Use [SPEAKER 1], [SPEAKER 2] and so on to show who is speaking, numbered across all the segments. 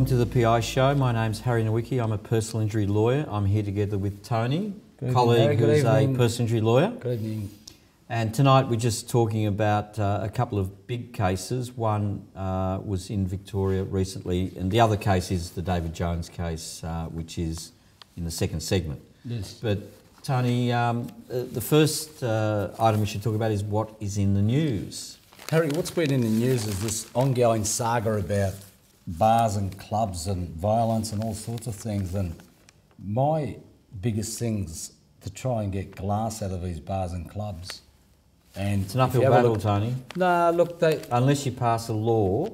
[SPEAKER 1] welcome to the PI show. My name's Harry Nowicki. I'm a personal injury lawyer. I'm here together with Tony, colleague who's a personal injury lawyer.
[SPEAKER 2] Good evening.
[SPEAKER 1] And tonight we're just talking about a couple of big cases. One was in Victoria recently, and the other case is the David Jones case, which is in the second segment.
[SPEAKER 2] Yes.
[SPEAKER 1] But Tony, the first item we should talk about is what is in the news.
[SPEAKER 2] Harry, what's been in the news is this ongoing saga about bars and clubs and violence and all sorts of things. And my biggest thing's to try and get glass out of these bars and clubs. And
[SPEAKER 1] it's an uphill battle, Tony.
[SPEAKER 2] Nah, look,
[SPEAKER 1] unless you pass a law,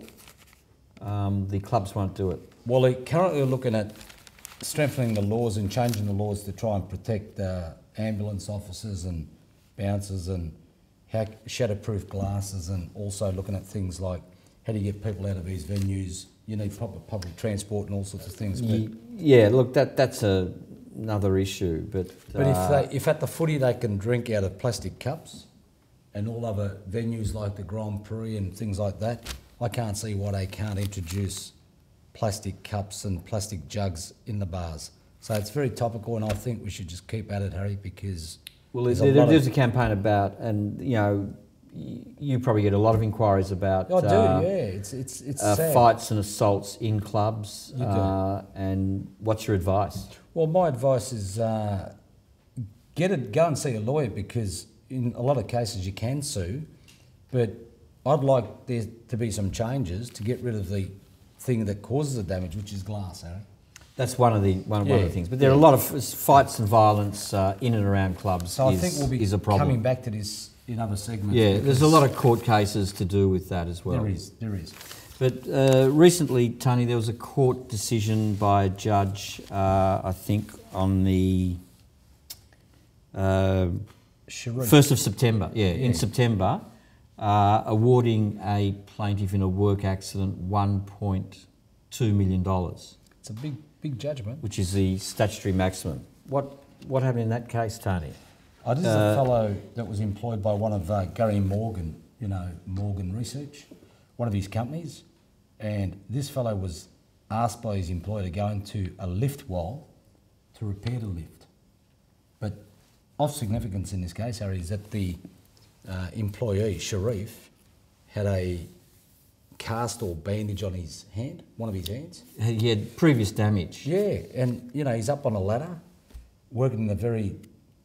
[SPEAKER 1] the clubs won't do it.
[SPEAKER 2] Well, they're currently looking at strengthening the laws and changing the laws to try and protect ambulance officers and bouncers and shatterproof glasses, and also looking at things like how do you get people out of these venues. You need proper public transport and all sorts of things. But
[SPEAKER 1] yeah, look, that's another issue. But
[SPEAKER 2] if at the footy they can drink out of plastic cups, and all other venues like the Grand Prix and things like that, I can't see why they can't introduce plastic cups and plastic jugs in the bars. So it's very topical, and I think we should just keep at it, Harry, because
[SPEAKER 1] there's a campaign about, and you know, you probably get a lot of inquiries about.
[SPEAKER 2] I do, yeah. It's sad.
[SPEAKER 1] Fights and assaults in clubs.
[SPEAKER 2] You do.
[SPEAKER 1] And what's your advice?
[SPEAKER 2] Well, my advice is go and see a lawyer, because in a lot of cases you can sue, but I'd like there to be some changes to get rid of the thing that causes the damage, which is glass, Harry.
[SPEAKER 1] That's one of the things. But there are a lot of fights and violence in and around clubs.
[SPEAKER 2] So I think we'll be
[SPEAKER 1] a problem.
[SPEAKER 2] Coming back to this in other segments.
[SPEAKER 1] Yeah, there's a lot of court cases to do with that as well.
[SPEAKER 2] There is.
[SPEAKER 1] But recently, Tony, there was a court decision by a judge, I think on the 1st of September, in September, awarding a plaintiff in a work accident $1.2 million.
[SPEAKER 2] It's a big judgment.
[SPEAKER 1] Which is the statutory maximum. What happened in that case, Tony?
[SPEAKER 2] This is a fellow that was employed by one of Gary Morgan, Morgan Research, one of his companies, and this fellow was asked by his employer to go into a lift wall to repair the lift. But of significance in this case, Harry, is that the employee, Sharif, had a cast or bandage on his hand, one of his hands.
[SPEAKER 1] He had previous damage.
[SPEAKER 2] Yeah, and he's up on a ladder, working in a very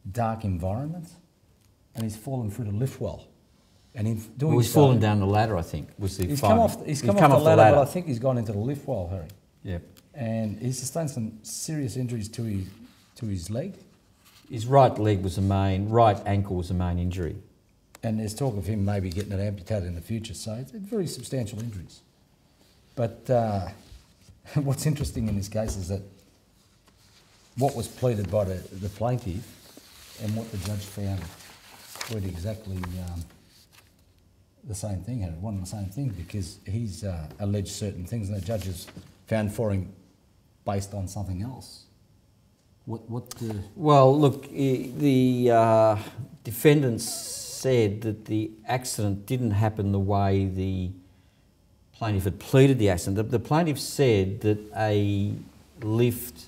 [SPEAKER 2] dark environment, and he's fallen through the lift well. And in doing
[SPEAKER 1] he's fallen down the ladder, I think, was the
[SPEAKER 2] He's come off the ladder, but I think he's gone into the lift well, Harry.
[SPEAKER 1] Yeah.
[SPEAKER 2] And he sustained some serious injuries to his leg.
[SPEAKER 1] His right leg was right ankle was the main injury.
[SPEAKER 2] And there's talk of him maybe getting it amputated in the future, so it's very substantial injuries. But what's interesting in this case is that what was pleaded by the plaintiff and what the judge found were exactly the same thing, Harry. One and the same thing, because he's alleged certain things and the judge has found for him based on something else.
[SPEAKER 1] Well, look, the defendants said that the accident didn't happen the way the plaintiff had pleaded the accident. The plaintiff said that a lift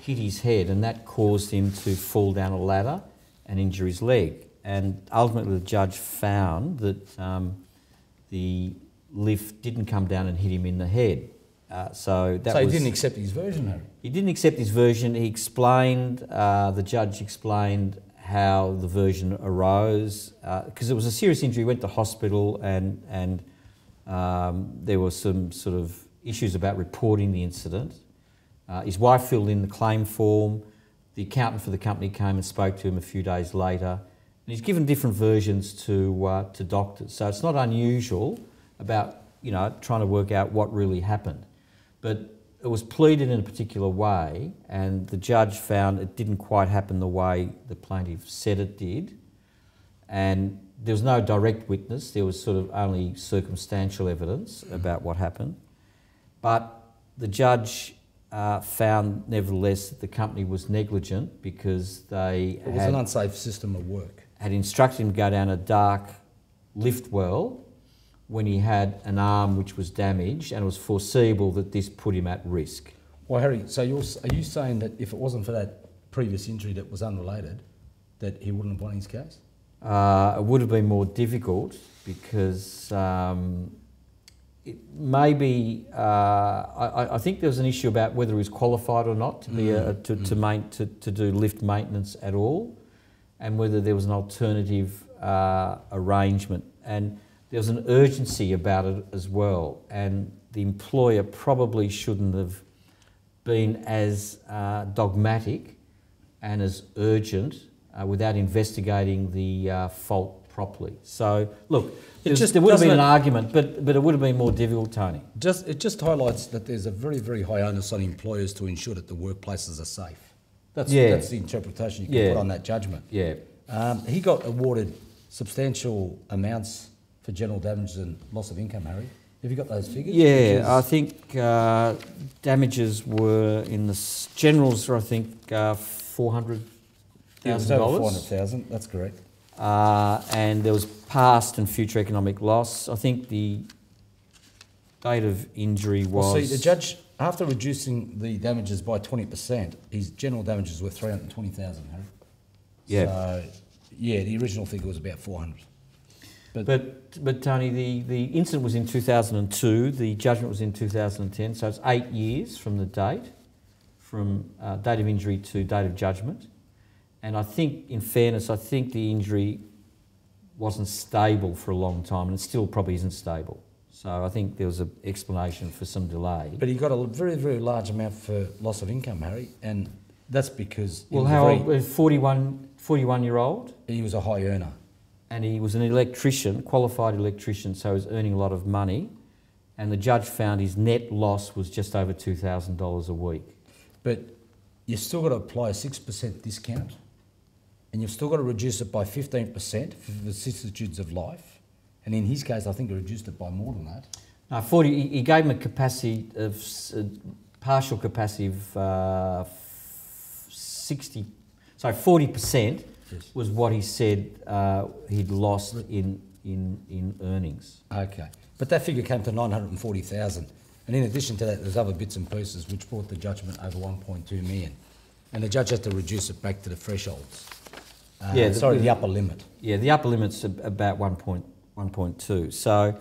[SPEAKER 1] hit his head and that caused him to fall down a ladder and injure his leg. And ultimately the judge found that the lift didn't come down and hit him in the head. So he
[SPEAKER 2] didn't accept his version, Harry?
[SPEAKER 1] He didn't accept his version. He explained, the judge explained how the version arose, because it was a serious injury. He went to hospital and there were some sort of issues about reporting the incident. His wife filled in the claim form. The accountant for the company came and spoke to him a few days later. And he's given different versions to doctors. So it's not unusual about, trying to work out what really happened. But it was pleaded in a particular way, and the judge found it didn't quite happen the way the plaintiff said it did. And there was no direct witness. There was sort of only circumstantial evidence about what happened. But the judge found, nevertheless, that the company was negligent because it
[SPEAKER 2] was an unsafe system of work.
[SPEAKER 1] Had instructed him to go down a dark lift well when he had an arm which was damaged, and it was foreseeable that this put him at risk.
[SPEAKER 2] Well, Harry, so are you saying that if it wasn't for that previous injury that was unrelated, that he wouldn't have won his case?
[SPEAKER 1] It would have been more difficult because it maybe I think there was an issue about whether he was qualified or not to be to do lift maintenance at all, and whether there was an alternative arrangement. And there was an urgency about it as well, and the employer probably shouldn't have been as dogmatic and as urgent without investigating the fault properly. So, look, there would have been an argument, but it would have been more difficult, Tony.
[SPEAKER 2] It just highlights that there's a very, very high onus on employers to ensure that the workplaces are safe. That's the interpretation you can put on that judgment.
[SPEAKER 1] Yeah.
[SPEAKER 2] He got awarded substantial amounts for general damages and loss of income, Harry. Have you got those figures?
[SPEAKER 1] Yeah, I think damages were in the generals were, I think, $400,000.
[SPEAKER 2] Yeah, it was over 400,000. That's correct.
[SPEAKER 1] And there was past and future economic loss. I think the date of injury was...
[SPEAKER 2] Well, see, the judge, after reducing the damages by 20%, his general damages were 320,000, Harry.
[SPEAKER 1] Yeah.
[SPEAKER 2] So, yeah, the original figure was about 400.
[SPEAKER 1] But Tony, the incident was in 2002, the judgment was in 2010, so it's 8 years from the date, from date of injury to date of judgment. And I think, in fairness, I think the injury wasn't stable for a long time, and it still probably isn't stable. So I think there was an explanation for some delay.
[SPEAKER 2] But he got a very, very large amount for loss of income, Harry, and that's because...
[SPEAKER 1] Well, how old? 41-year-old?
[SPEAKER 2] He was a high earner.
[SPEAKER 1] And he was an electrician, qualified electrician, so he was earning a lot of money. And the judge found his net loss was just over $2,000 a week.
[SPEAKER 2] But you've still got to apply a 6% discount, and you've still got to reduce it by 15% for the vicissitudes of life. And in his case, I think he reduced it by more than that.
[SPEAKER 1] No, 40. He gave him a capacity of partial capacity of 40%. Yes. Was what he said he'd lost in earnings.
[SPEAKER 2] Okay, but that figure came to 940,000, and in addition to that, there's other bits and pieces which brought the judgment over 1.2 million, and the judge had to reduce it back to the thresholds. The upper limit. Yeah,
[SPEAKER 1] the upper limit's about 1.2. So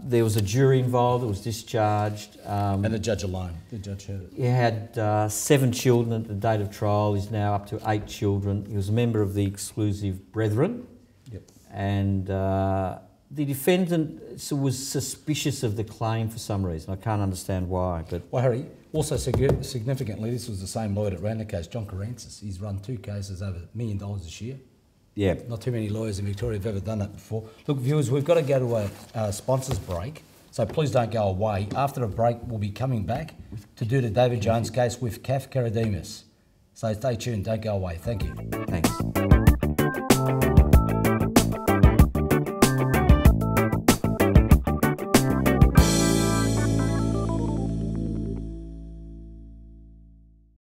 [SPEAKER 1] there was a jury involved. It was discharged.
[SPEAKER 2] And the judge alone. The judge heard it.
[SPEAKER 1] He had 7 children at the date of trial. He's now up to 8 children. He was a member of the Exclusive Brethren.
[SPEAKER 2] Yep. And
[SPEAKER 1] the defendant was suspicious of the claim for some reason. I can't understand why. But
[SPEAKER 2] well, Harry, also significantly, this was the same lawyer that ran the case, John Carensis. He's run 2 cases over $1 million this year.
[SPEAKER 1] Yeah.
[SPEAKER 2] Not too many lawyers in Victoria have ever done that before. Look, viewers, we've got to go to a sponsors break, so please don't go away. After the break, we'll be coming back to do the David Jones case with Kath Karadimas. So stay tuned, don't go away. Thank you.
[SPEAKER 1] Thanks.